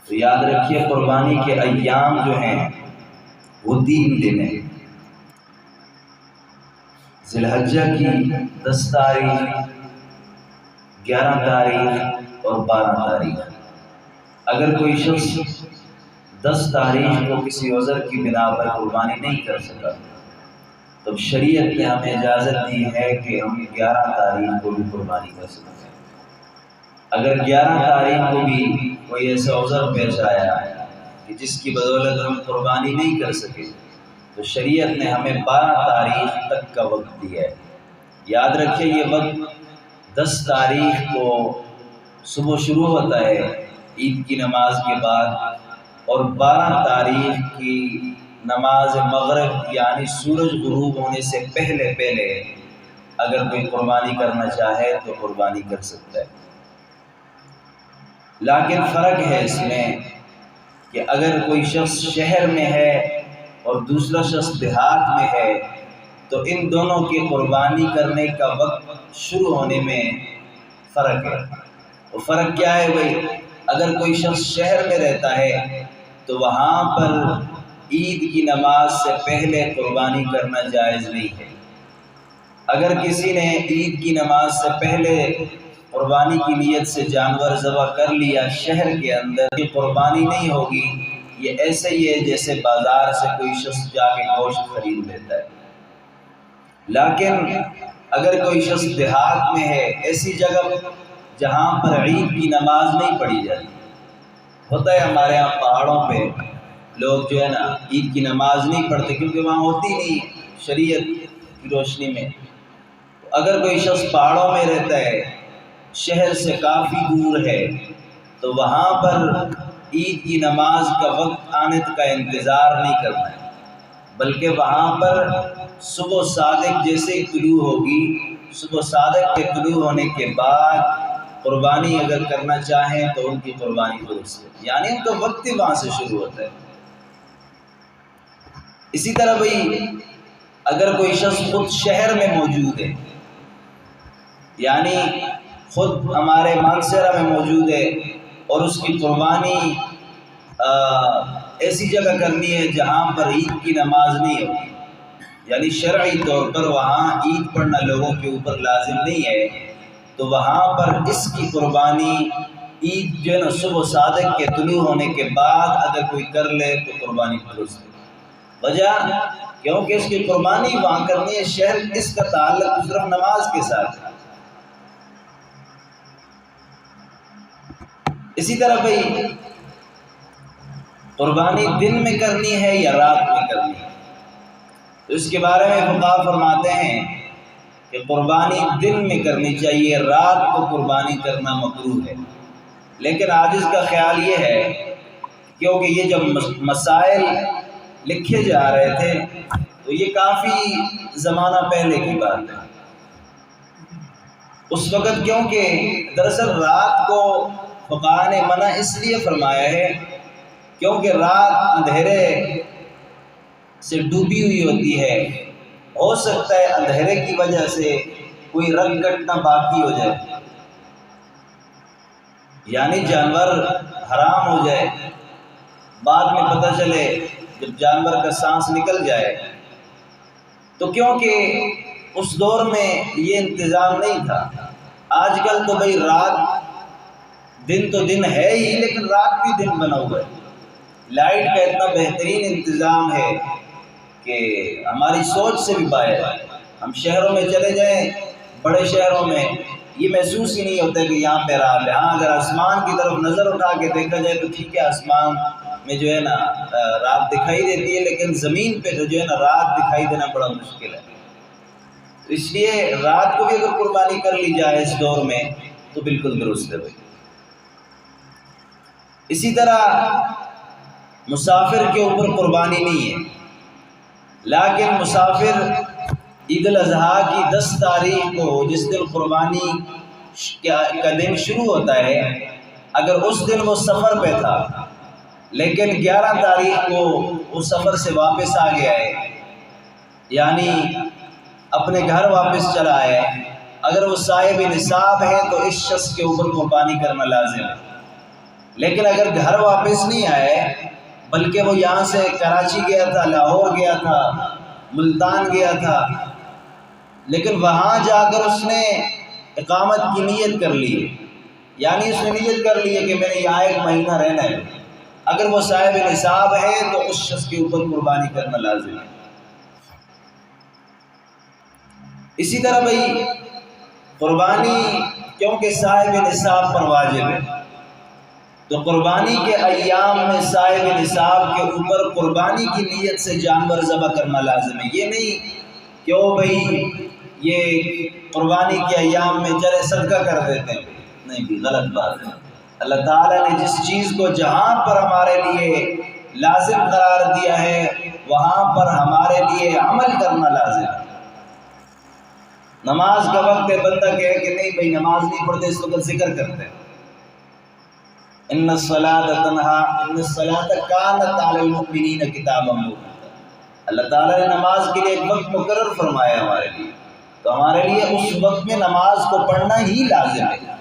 تو یاد رکھیے قربانی کے ایام جو ہیں وہ 3 دن ہیں، ذی الحجہ کی 10 تاریخ، 11 تاریخ اور 12 تاریخ۔ اگر کوئی شخص 10 تاریخ کو کسی عذر کی بنا پر قربانی نہیں کر سکا تو شریعت نے ہمیں اجازت دی ہے کہ ہم 11 تاریخ کو بھی قربانی کر سکتے ہیں۔ اگر 11 تاریخ کو بھی کوئی ایسا عذر پیش آیا کہ جس کی بدولت ہم قربانی نہیں کر سکے تو شریعت نے ہمیں 12 تاریخ تک کا وقت دیا ہے۔ یاد رکھیے یہ وقت 10 تاریخ کو صبح شروع ہوتا ہے عید کی نماز کے بعد، اور 12 تاریخ کی نماز مغرب یعنی سورج غروب ہونے سے پہلے اگر کوئی قربانی کرنا چاہے تو قربانی کر سکتا ہے۔ لیکن فرق ہے اس میں کہ اگر کوئی شخص شہر میں ہے اور دوسرا شخص دیہات میں ہے تو ان دونوں کی قربانی کرنے کا وقت شروع ہونے میں فرق ہے۔ وہ فرق کیا ہے بھائی؟ اگر کوئی شخص شہر میں رہتا ہے تو وہاں پر عید کی نماز سے پہلے قربانی کرنا جائز نہیں ہے۔ اگر کسی نے عید کی نماز سے پہلے قربانی کی نیت سے جانور ذبح کر لیا شہر کے اندر، یہ قربانی نہیں ہوگی، یہ ایسے ہی ہے جیسے بازار سے کوئی شخص جا کے گوشت خرید لیتا ہے۔ لیکن اگر کوئی شخص دیہات میں ہے، ایسی جگہ جہاں پر عید کی نماز نہیں پڑھی جاتی، ہوتا ہے ہمارے یہاں پہاڑوں پہ لوگ جو ہے نا عید کی نماز نہیں پڑھتے کیونکہ وہاں ہوتی نہیں شریعت کی روشنی میں۔ اگر کوئی شخص پہاڑوں میں رہتا ہے، شہر سے کافی دور ہے، تو وہاں پر عید کی نماز کا وقت آنے کا انتظار نہیں کرنا ہے، بلکہ وہاں پر صبح صادق جیسے ہی طلوع ہوگی، صبح صادق کے طلوع ہونے کے بعد قربانی اگر کرنا چاہیں تو ان کی قربانی درست ہے، یعنی ان کا وقت ہی وہاں سے شروع ہوتا ہے۔ اسی طرح بھئی اگر کوئی شخص خود شہر میں موجود ہے، یعنی خود ہمارے مانسہرہ میں موجود ہے اور اس کی قربانی ایسی جگہ کرنی ہے جہاں پر عید کی نماز نہیں ہوگی، یعنی شرعی طور پر وہاں عید پڑھنا لوگوں کے اوپر لازم نہیں ہے، تو وہاں پر اس کی قربانی عید جو ہے نا صبح صادق کے طلوع ہونے کے بعد اگر کوئی کر لے تو قربانی درست ہے۔ وجہ کیونکہ اس کی قربانی وہاں کرنی ہے، شہر اس کا تعلق صرف نماز کے ساتھ ہے۔ اسی طرح بھئی قربانی دن میں کرنی ہے یا رات میں کرنی ہے، تو اس کے بارے میں فقہا فرماتے ہیں کہ قربانی دن میں کرنی چاہیے، رات کو قربانی کرنا مکروہ ہے۔ لیکن آج اس کا خیال یہ ہے کیونکہ یہ جب مسائل لکھے جا رہے تھے تو یہ کافی زمانہ پہلے کی بات ہے، اس وقت کیونکہ دراصل رات کو فقہا نے منع اس لیے فرمایا ہے کیونکہ رات اندھیرے سے ڈوبی ہوئی ہوتی ہے، ہو سکتا ہے اندھیرے کی وجہ سے کوئی رنگ کٹنا باقی ہو جائے، یعنی جانور حرام ہو جائے، بعد میں پتہ چلے جب جانور کا سانس نکل جائے، تو کیونکہ اس دور میں یہ انتظام نہیں تھا۔ آج کل تو بھئی رات دن تو دن ہے ہی لیکن رات بھی دن بنا ہوا ہے، لائٹ کا اتنا بہترین انتظام ہے کہ ہماری سوچ سے بھی باہر ہے۔ ہم شہروں میں چلے جائیں، بڑے شہروں میں یہ محسوس ہی نہیں ہوتا کہ یہاں پہ رات ہے۔ ہاں اگر آسمان کی طرف نظر اٹھا کے دیکھا جائے تو ٹھیک ہے، آسمان میں جو ہے نا رات دکھائی دیتی ہے، لیکن زمین پہ جو ہے نا رات دکھائی دینا بڑا مشکل ہے۔ اس لیے رات کو بھی اگر قربانی کر لی جائے اس دور میں تو بالکل درست ہے بھائی۔ اسی طرح مسافر کے اوپر قربانی نہیں ہے، لیکن مسافر عید الاضحیٰ کی 10 تاریخ کو جس دن قربانی کا دن شروع ہوتا ہے، اگر اس دن وہ سفر پہ تھا لیکن 11 تاریخ کو وہ سفر سے واپس آ گیا ہے، یعنی اپنے گھر واپس چلا ہے، اگر وہ صاحب نصاب ہے تو اس شخص کے اوپر قربانی کرنا لازم ہے۔ لیکن اگر گھر واپس نہیں آئے بلکہ وہ یہاں سے کراچی گیا تھا، لاہور گیا تھا، ملتان گیا تھا، لیکن وہاں جا کر اس نے اقامت کی نیت کر لی، یعنی اس نے نیت کر لی ہے کہ میں نے یہاں 1 مہینہ رہنا ہے، اگر وہ صاحب نصاب ہے تو اس شخص کے اوپر قربانی کرنا لازم ہے۔ اسی طرح بھائی قربانی کیونکہ صاحب نصاب پر واجب ہے، تو قربانی کے ایام میں صاحب نصاب کے اوپر قربانی کی نیت سے جانور ذبح کرنا لازم ہے۔ یہ نہیں کہ او بھائی یہ قربانی کے ایام میں چلے صدقہ کر دیتے ہیں، نہیں بھی غلط بات ہے۔ اللہ تعالیٰ نے جس چیز کو جہاں پر ہمارے لیے لازم قرار دیا ہے وہاں پر ہمارے لیے عمل کرنا لازم ہے۔ نماز کا وقت ہے، بندہ کہے کہ نہیں بھائی نماز نہیں پڑھتے، اس وقت ذکر کرتے ہیں، ان الصلاۃ کانت علی المؤمنین کتابا موقوتا۔ اللہ تعالیٰ نے نماز کے لیے ایک وقت مقرر فرمایا ہمارے لیے، تو ہمارے لیے اس وقت میں نماز کو پڑھنا ہی لازم ہے،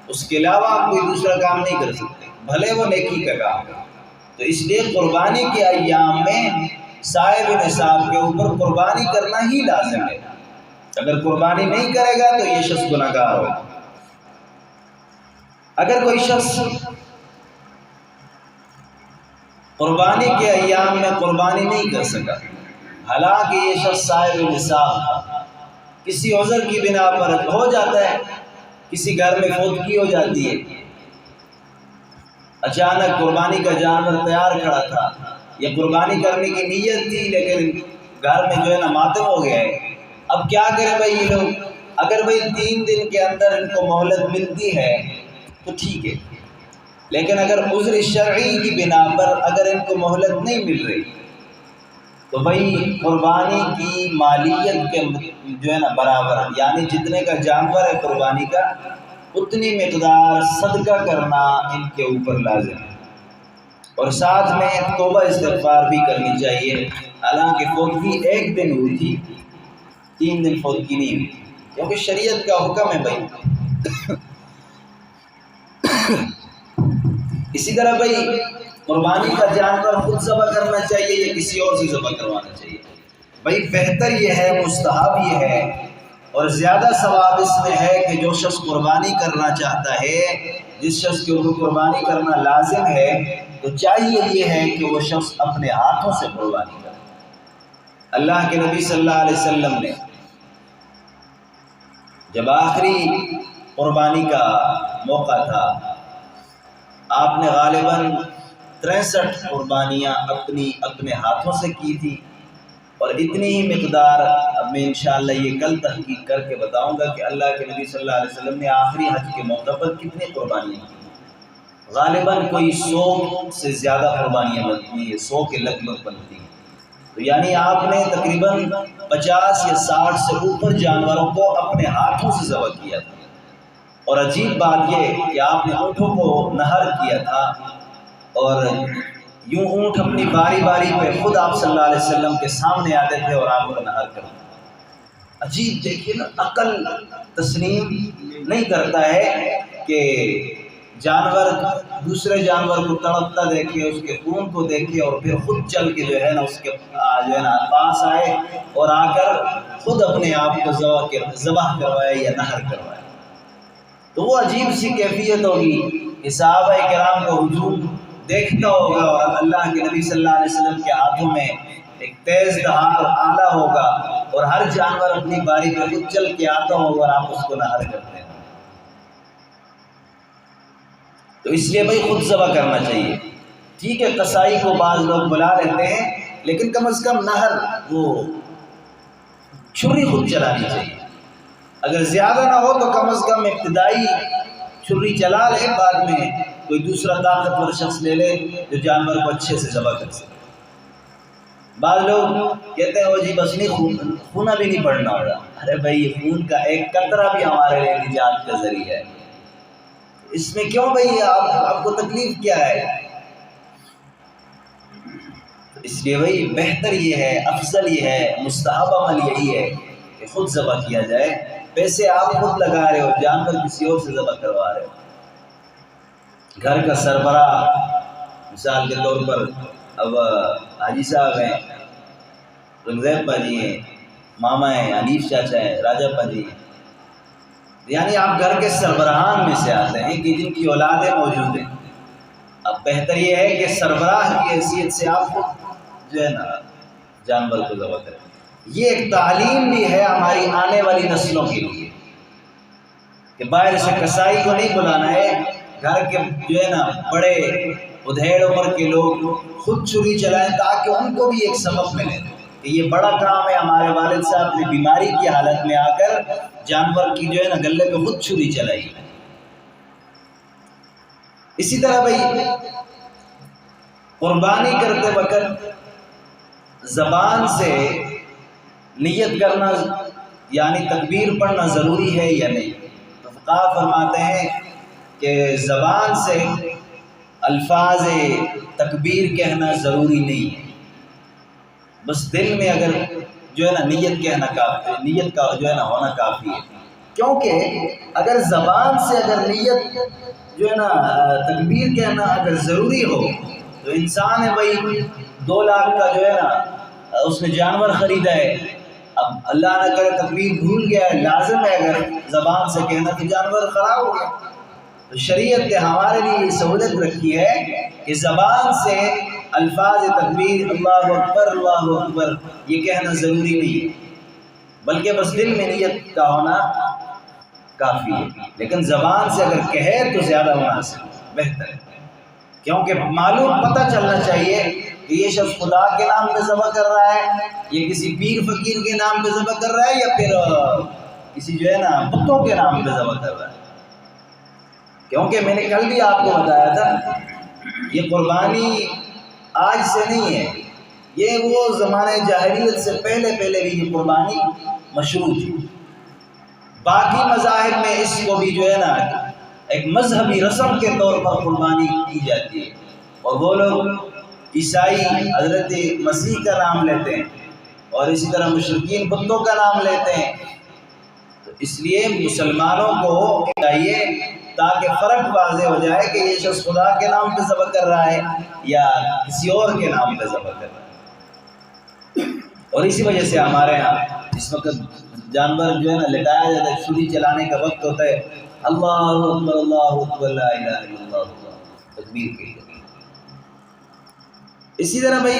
اس کے علاوہ آپ کوئی دوسرا کام نہیں کر سکتے، بھلے وہ نیکی کا کام ہے۔ تو اس لیے قربانی کے ایام میں صاحب نصاب کے اوپر قربانی کرنا ہی لازم ہے، اگر قربانی نہیں کرے گا تو یہ شخص گناہ گار ہوگا۔ اگر کوئی شخص قربانی کے ایام میں قربانی نہیں کر سکا، حالانکہ یہ شخص صاحب نصاب تھا، کسی عذر کی بنا پر ہو جاتا ہے، کسی گھر میں فوتگی ہو جاتی ہے، اچانک قربانی کا جانور تیار کھڑا تھا یا قربانی کرنے کی نیت تھی لیکن گھر میں جو ہے نا ماتم ہو گیا ہے، اب کیا کرے بھائی یہ لوگ؟ اگر بھائی 3 دن کے اندر ان کو مہلت ملتی ہے تو ٹھیک ہے، لیکن اگر عذر شرعی کی بنا پر اگر ان کو مہلت نہیں مل رہی تو بھائی قربانی کی مالیت کے جو ہے نا برابر، یعنی جتنے کا جانور ہے قربانی کا اتنی مقدار صدقہ کرنا ان کے اوپر لازم ہے، اور ساتھ میں توبہ استغفار بھی کرنی چاہیے۔ حالانکہ فوتگی 1 دن ہوئی تھی، 3 دن فوتگی نہیں ہوئی، کیونکہ شریعت کا حکم ہے بھائی۔ اسی طرح بھائی قربانی کا جانور خود ذبح کرنا چاہیے یا کسی اور سے ذبح کروانا چاہیے؟ بھائی بہتر یہ ہے، مستحب یہ ہے، اور زیادہ ثواب اس میں ہے کہ جو شخص قربانی کرنا چاہتا ہے، جس شخص کے اوپر قربانی کرنا لازم ہے، تو چاہیے یہ ہے کہ وہ شخص اپنے ہاتھوں سے قربانی کرے۔ اللہ کے نبی صلی اللہ علیہ وسلم نے جب آخری قربانی کا موقع تھا، آپ نے غالباً 63 قربانیاں اپنے ہاتھوں سے کی تھی، اور اتنی ہی مقدار اب میں انشاءاللہ یہ کل تحقیق کر کے بتاؤں گا کہ اللہ کے نبی صلی اللہ علیہ وسلم نے آخری حج کے موقع پر کتنی قربانیاں کی۔ غالباً کوئی 100 سے زیادہ قربانیاں بنتی ہیں، 100 کے لگ بھگ بنتی ہیں، تو یعنی آپ نے تقریباً 50 یا 60 سے اوپر جانوروں کو اپنے ہاتھوں سے ذبح کیا تھا۔ اور عجیب بات یہ کہ آپ نے اونٹوں کو نہر کیا تھا، اور یوں اونٹ اپنی باری باری پہ خود آپ صلی اللہ علیہ وسلم کے سامنے آتے تھے اور آپ کو نہر کرتے تھے۔ عجیب دیکھیے نا، عقل تسلیم نہیں کرتا ہے کہ جانور دوسرے جانور کو تڑپتا دیکھے، اس کے خون کو دیکھے، اور پھر خود چل کے جو ہے نا اس کے جو ہے نا پاس آئے اور آ کر خود اپنے آپ کو ذبح کروائے یا نہر کروائے۔ تو وہ عجیب سی کیفیت ہوگی کہ صحابہ کرام کو ہجوم دیکھتا ہوگا، اور اللہ کے نبی صلی اللہ علیہ وسلم کے ہاتھوں میں ایک تیز دھار آلہ ہوگا، اور ہر جانور اپنی باری پہ خود چل کے آتا ہوگا اور آپ اس کو نہر کرتے ہیں۔ تو اس لیے بھائی خود ذبح کرنا چاہیے۔ ٹھیک ہے، قصائی کو بعض لوگ بلا لیتے ہیں، لیکن کم از کم نہر وہ چھری خود چلانی چاہیے، اگر زیادہ نہ ہو تو کم از کم ابتدائی چھری چلا لے، بعد میں کوئی دوسرا طاقتور شخص لے لے جو جانور کو اچھے سے ذبح کر سکے۔ بعض لوگ کہتے ہیں وہ جی بس نہیں خونہ بھی نہیں پڑنا ہوگا، ارے بھائی خون کا ایک قطرہ بھی ہمارے لیے نجات کا ذریعہ ہے، اس میں کیوں بھائی آپ کو تکلیف کیا ہے؟ اس لیے بھائی بہتر یہ ہے، افضل یہ ہے، مستحب عمل یہی ہے کہ خود ذبح کیا جائے۔ پیسے آپ خود لگا رہے ہو، جانور کسی اور سے ذبح کروا رہے ہو۔ گھر کا سربراہ، مثال کے طور پر اب حاجی صاحب ہیں، رنگزیب پاجی ہیں، ماما ہیں، حنیف چاچا ہیں، راجہ پاجی ہیں، یعنی آپ گھر کے سربراہان میں سے آتے ہیں کہ جن کی اولادیں موجود ہیں۔ اب بہتر یہ ہے کہ سربراہ کی حیثیت سے آپ جو ہے نا جانور کو ذبح کریں۔ یہ ایک تعلیم بھی ہے ہماری آنے والی نسلوں کے لیے کہ باہر سے کسائی کو نہیں بلانا ہے، گھر کے جو ہے نا بڑے ادھیڑ عمر کے لوگ خود چھری چلائیں تاکہ ان کو بھی ایک سبق ملے کہ یہ بڑا کام ہے۔ ہمارے والد صاحب نے بیماری کی حالت میں آ کر جانور کی جو ہے نا گلے پہ خود چھری چلائی۔ اسی طرح بھائی قربانی کرتے وقت زبان سے نیت کرنا یعنی تکبیر پڑھنا ضروری ہے یا نہیں؟ تو فقہا فرماتے ہیں کہ زبان سے الفاظ تکبیر کہنا ضروری نہیں ہے، بس دل میں اگر جو ہے نا نیت کہنا کافی، نیت کا جو ہے نا ہونا کافی ہے۔ کیونکہ اگر زبان سے اگر نیت جو ہے نا تکبیر کہنا اگر ضروری ہو تو انسان ہے بھائی 2 لاکھ کا جو ہے نا اس نے جانور خریدا ہے، اب اللہ نہ کرے تکبیر بھول گیا ہے، لازم ہے اگر زبان سے کہنا تو جانور خراب ہو گیا۔ تو شریعت نے ہمارے لیے یہ سہولت رکھی ہے کہ زبان سے الفاظ تکبیر اللہ اکبر یہ کہنا ضروری نہیں ہے، بلکہ بس دل میں نیت کا ہونا کافی ہے۔ لیکن زبان سے اگر کہے تو زیادہ مناسب بہتر ہے، کیونکہ معلوم پتہ چلنا چاہیے کہ یہ شخص خدا کے نام پہ ذبح کر رہا ہے، یہ کسی پیر فقیر کے نام پہ ذبح کر رہا ہے، یا پھر کسی جو ہے نا بتوں کے نام پہ ذبح کر رہا ہے۔ کیونکہ میں نے کل بھی آپ کو بتایا تھا یہ قربانی آج سے نہیں ہے، یہ وہ زمانے جاہلیت سے پہلے بھی یہ قربانی مشروع تھی۔ باقی مذاہب میں اس کو بھی جو ہے نا ایک مذہبی رسم کے طور پر قربانی کی جاتی ہے، اور وہ لوگ عیسائی حضرت مسیح کا نام لیتے ہیں اور اسی طرح مشرکین بتوں کا نام لیتے ہیں۔ تو اس لیے مسلمانوں کو چاہیے تاکہ فرق واضح ہو جائے کہ یہ شخص خدا کے نام پہ ذبح کر رہا ہے یا کسی اور کے نام پہ ذبح کر رہا ہے۔ اور اسی وجہ سے ہمارے ہاں اس وقت جانور جو ہے نا لٹایا جاتا ہے، چھری چلانے کا وقت ہوتا ہے، اللہ اکبر لا الہ الا اللہ تکبیر کے لیے۔ اسی طرح بھائی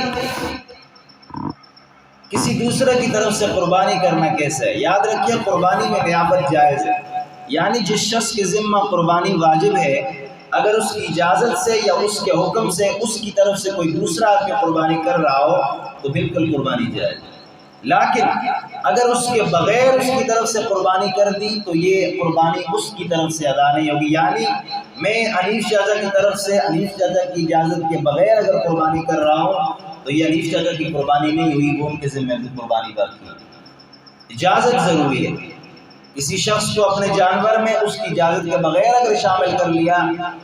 کسی دوسرے کی طرف سے قربانی کرنا کیسا ہے؟ یاد رکھیے قربانی میں نیابت جائز ہے، یعنی جس شخص کے ذمہ قربانی واجب ہے اگر اس کی اجازت سے یا اس کے حکم سے اس کی طرف سے کوئی دوسرا آدمی قربانی کر رہا ہو تو بالکل قربانی جائز ہے، لیکن اگر اس کے بغیر اس کی طرف سے قربانی کر دی تو یہ قربانی اس کی طرف سے ادا نہیں ہوگی۔ یعنی میں حنیف چاچا کی طرف سے حنیف چاچا کی اجازت کے بغیر اگر قربانی کر رہا ہوں تو یہ حنیف چاچا کی قربانی نہیں ہوئی، وہ ان کے ذمہ میں قربانی باقی ہے۔ اجازت ضروری ہے، کسی شخص کو اپنے جانور میں اس کی اجازت کے بغیر اگر شامل کر لیا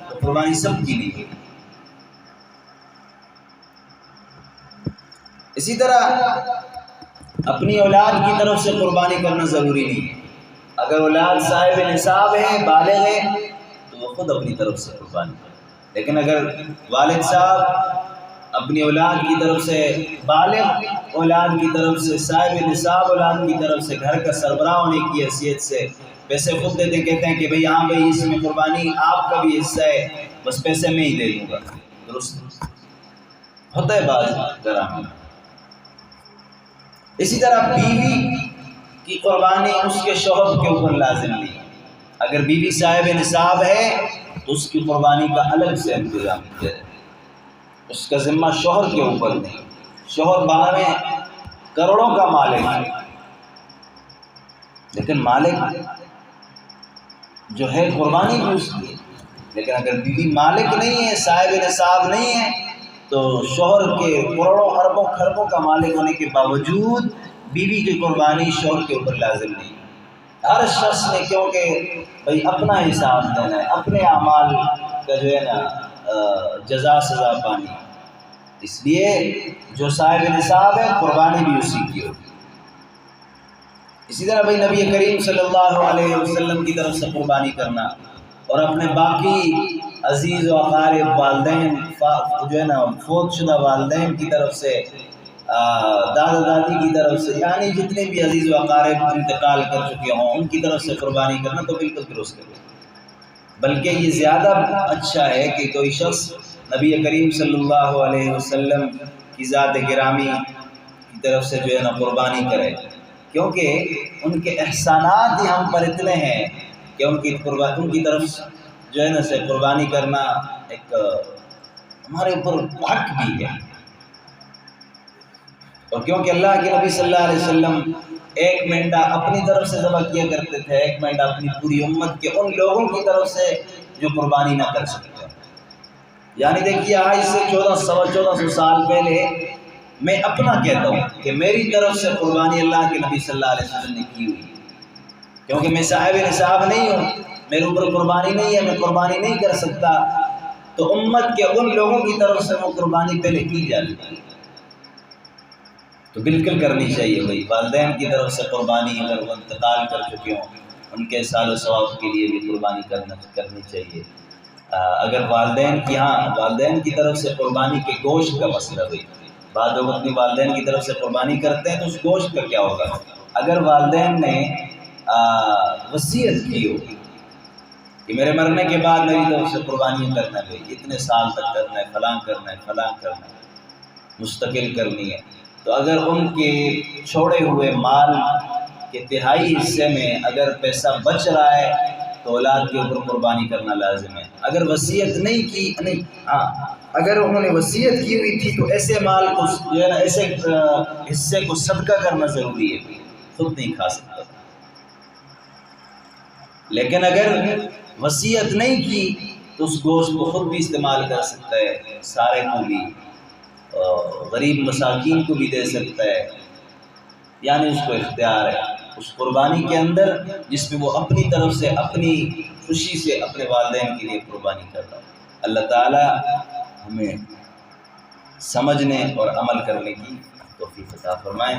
تو قربانی سب کی نہیں ہوگی۔ اسی طرح اپنی اولاد کی طرف سے قربانی کرنا ضروری نہیں ہے، اگر اولاد صاحب نصاب ہے بالغ ہے تو وہ خود اپنی طرف سے قربانی کرے، لیکن اگر والد صاحب اپنی اولاد کی طرف سے بالغ اولاد کی طرف سے صاحب نصاب اولاد کی طرف سے گھر کا سربراہ ہونے کی حیثیت سے پیسے خود دیتے، کہتے ہیں کہ بھئی ہاں بھئی اس میں قربانی آپ کا بھی حصہ ہے، بس پیسے میں ہی دے دوں گا، درست ہوتا ہے بعض گھروں میں۔ اسی طرح بیوی کی قربانی اس کے شوہر کے اوپر لازم نہیں، اگر بیوی صاحب نصاب ہے تو اس کی قربانی کا الگ سے انتظام کیا جائے، اس کا ذمہ شوہر کے اوپر نہیں۔ شوہر باہر میں کروڑوں کا مالک ہے، لیکن مالک جو ہے قربانی بھی اس کی، لیکن اگر بیوی مالک نہیں ہے، صاحب نصاب نہیں ہے تو شوہر کے کروڑوں اربوں خربوں کا مالک ہونے کے باوجود بیوی کی قربانی شوہر کے اوپر لازم نہیں۔ ہر شخص نے کیونکہ بھائی اپنا حساب دینا ہے، اپنے اعمال کا جو ہے نا جزا سزا پانی، اس لیے جو صاحب نصاب ہے قربانی بھی اسی کی ہوگی۔ اسی طرح بھائی نبی کریم صلی اللہ علیہ وسلم کی طرف سے قربانی کرنا، اور اپنے باقی عزیز و اقارب والدین جو ہے نا فوت شدہ والدین کی طرف سے، دادا دادی کی طرف سے، یعنی جتنے بھی عزیز و اقارب انتقال کر چکے ہوں ان کی طرف سے قربانی کرنا تو بالکل درست ہے۔ بلکہ یہ زیادہ اچھا ہے کہ کوئی شخص نبی کریم صلی اللہ علیہ وسلم کی ذات گرامی کی طرف سے جو ہے نا قربانی کرے، کیونکہ ان کے احسانات ہی ہم پر اتنے ہیں کہ ان کی طرف جو ہے نا سے قربانی کرنا ایک ہمارے اوپر حق بھی ہے۔ اور کیونکہ اللہ کے نبی صلی اللہ علیہ وسلم ایک مینڈا اپنی طرف سے ذبح کیا کرتے تھے، ایک مینڈا اپنی پوری امت کے ان لوگوں کی طرف سے جو قربانی نہ کر سکتے۔ یعنی دیکھیے آج سے 1400 سال پہلے میں اپنا کہتا ہوں کہ میری طرف سے قربانی اللہ کے نبی صلی اللہ علیہ وسلم نے کی ہوئی، کیونکہ میں صاحب نصاب نہیں ہوں، میرے اوپر قربانی نہیں ہے، میں قربانی نہیں کر سکتا، تو امت کے ان لوگوں کی طرف سے وہ قربانی پہلے کی جاتی ہے، تو بالکل کرنی چاہیے بھائی۔ والدین کی طرف سے قربانی اگر وہ انتقال کر چکے ہوں ان کے احسان و ثواب کے لیے بھی قربانی کرنی چاہیے۔ اگر والدین کی طرف سے قربانی کے گوشت کا مسئلہ ہوئی، بعض لوگ اپنی والدین کی طرف سے قربانی کرتے ہیں تو اس گوشت کا کیا ہوگا؟ اگر والدین نے وصیت کی ہو کہ میرے مرنے کے بعد میری طرف سے قربانی کرنا ہے، اتنے سال تک کرنا ہے، فلاں کرنا ہے، مستقل کرنی ہے، تو اگر ان کے چھوڑے ہوئے مال کے تہائی حصے میں اگر پیسہ بچ رہا ہے تو اولاد کے اوپر قربانی کرنا لازم ہے۔ اگر وصیت نہیں کی، اگر انہوں نے وصیت کی ہوئی تھی تو ایسے مال کو جو ہے نا ایسے حصے کو صدقہ کرنا ضروری ہے، خود نہیں کھا سکتا۔ لیکن اگر وصیت نہیں کی تو اس گوشت کو خود بھی استعمال کر سکتا ہے، سارے کو بھی، غریب مساکین کو بھی دے سکتا ہے، یعنی اس کو اختیار ہے اس قربانی کے اندر جس میں وہ اپنی طرف سے اپنی خوشی سے اپنے والدین کے لیے قربانی کرتا ہے۔ اللہ تعالی ہمیں سمجھنے اور عمل کرنے کی توفیق عطا فرمائے۔